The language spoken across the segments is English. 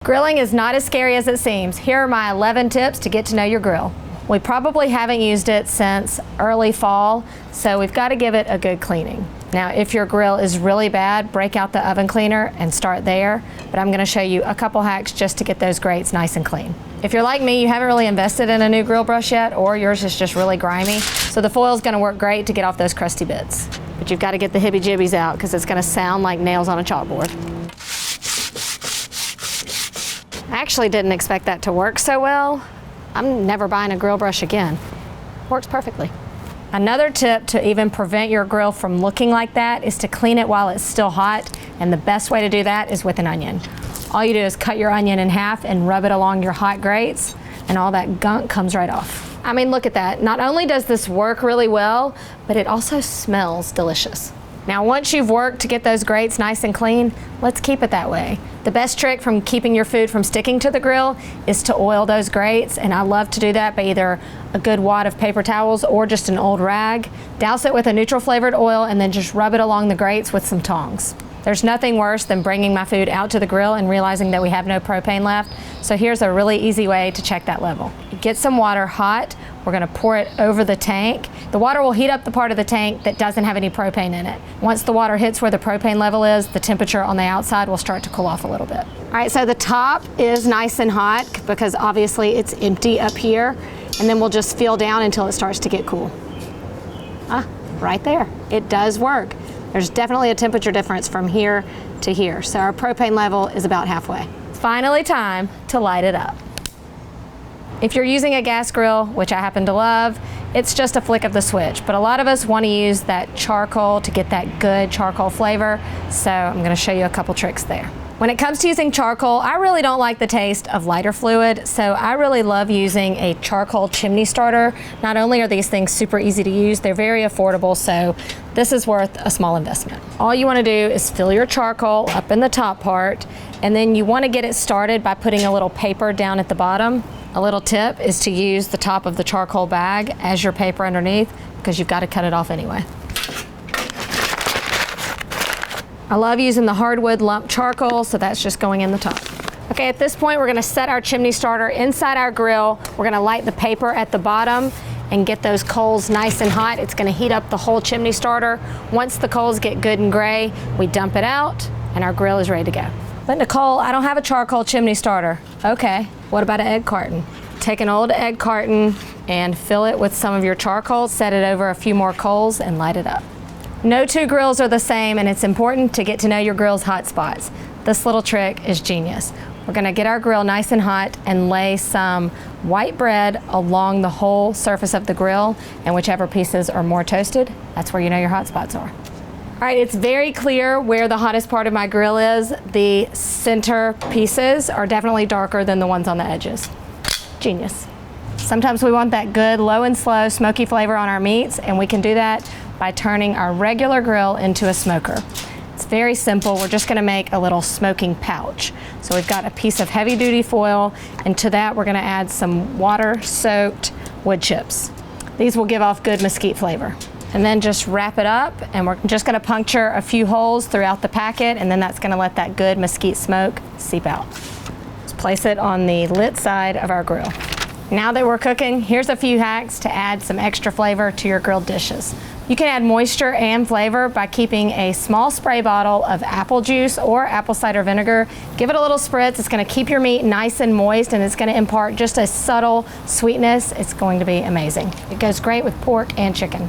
Grilling is not as scary as it seems. Here are my 11 tips to get to know your grill. We probably haven't used it since early fall, so we've got to give it a good cleaning. Now, if your grill is really bad, break out the oven cleaner and start there, but I'm going to show you a couple hacks just to get those grates nice and clean. If you're like me, you haven't really invested in a new grill brush yet, or yours is just really grimy, so the foil is going to work great to get off those crusty bits. But you've got to get the hibby-jibbies out because it's going to sound like nails on a chalkboard. I actually didn't expect that to work so well. I'm never buying a grill brush again. Works perfectly. Another tip to even prevent your grill from looking like that is to clean it while it's still hot, and the best way to do that is with an onion. All you do is cut your onion in half and rub it along your hot grates, and all that gunk comes right off. I mean, look at that. Not only does this work really well, but it also smells delicious. Now, once you've worked to get those grates nice and clean, let's keep it that way. The best trick from keeping your food from sticking to the grill is to oil those grates, and I love to do that by either a good wad of paper towels or just an old rag. Douse it with a neutral flavored oil and then just rub it along the grates with some tongs. There's nothing worse than bringing my food out to the grill and realizing that we have no propane left, so here's a really easy way to check that level. Get some water hot. We're going to pour it over the tank. The water will heat up the part of the tank that doesn't have any propane in it. Once the water hits where the propane level is, the temperature on the outside will start to cool off a little bit. All right, so the top is nice and hot because obviously it's empty up here, and then we'll just feel down until it starts to get cool. Right there. It does work. There's definitely a temperature difference from here to here, so our propane level is about halfway. Finally time to light it up. If you're using a gas grill, which I happen to love, it's just a flick of the switch, but a lot of us want to use that charcoal to get that good charcoal flavor, so I'm going to show you a couple tricks there. When it comes to using charcoal, I really don't like the taste of lighter fluid, so I really love using a charcoal chimney starter. Not only are these things super easy to use, they're very affordable, so this is worth a small investment. All you want to do is fill your charcoal up in the top part, and then you want to get it started by putting a little paper down at the bottom. A little tip is to use the top of the charcoal bag as your paper underneath, because you've got to cut it off anyway. I love using the hardwood lump charcoal, so that's just going in the top. Okay, at this point, we're gonna set our chimney starter inside our grill. We're gonna light the paper at the bottom and get those coals nice and hot. It's gonna heat up the whole chimney starter. Once the coals get good and gray, we dump it out and our grill is ready to go. But Nicole, I don't have a charcoal chimney starter. Okay, what about an egg carton? Take an old egg carton and fill it with some of your charcoal, set it over a few more coals and light it up. No two grills are the same, and it's important to get to know your grill's hot spots. This little trick is genius. We're gonna get our grill nice and hot and lay some white bread along the whole surface of the grill, and whichever pieces are more toasted, that's where you know your hot spots are. All right, it's very clear where the hottest part of my grill is. The center pieces are definitely darker than the ones on the edges. Genius. Sometimes we want that good low and slow smoky flavor on our meats, and we can do that by turning our regular grill into a smoker. It's very simple. We're just gonna make a little smoking pouch. So we've got a piece of heavy duty foil, and to that we're gonna add some water soaked wood chips. These will give off good mesquite flavor. And then just wrap it up, and we're just gonna puncture a few holes throughout the packet, and then that's gonna let that good mesquite smoke seep out. Just place it on the lit side of our grill. Now that we're cooking, here's a few hacks to add some extra flavor to your grilled dishes. You can add moisture and flavor by keeping a small spray bottle of apple juice or apple cider vinegar. Give it a little spritz. It's going to keep your meat nice and moist, and it's going to impart just a subtle sweetness. It's going to be amazing. It goes great with pork and chicken.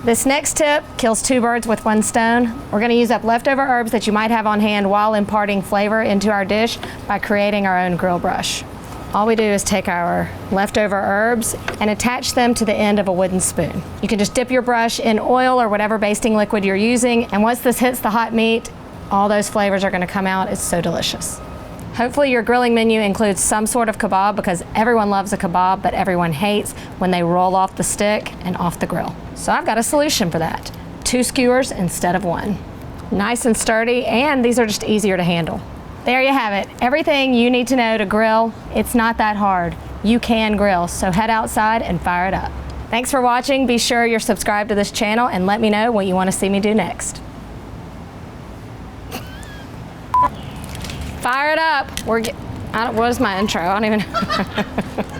This next tip kills two birds with one stone. We're going to use up leftover herbs that you might have on hand while imparting flavor into our dish by creating our own grill brush. All we do is take our leftover herbs and attach them to the end of a wooden spoon. You can just dip your brush in oil or whatever basting liquid you're using, and once this hits the hot meat, all those flavors are going to come out. It's so delicious. Hopefully your grilling menu includes some sort of kebab, because everyone loves a kebab, but everyone hates when they roll off the stick and off the grill. So I've got a solution for that. 2 skewers instead of 1. Nice and sturdy, and these are just easier to handle. There you have it. Everything you need to know to grill. It's not that hard. You can grill, so head outside and fire it up. Thanks for watching. Be sure you're subscribed to this channel and let me know what you want to see me do next. Fire it up. What is my intro? I don't even know.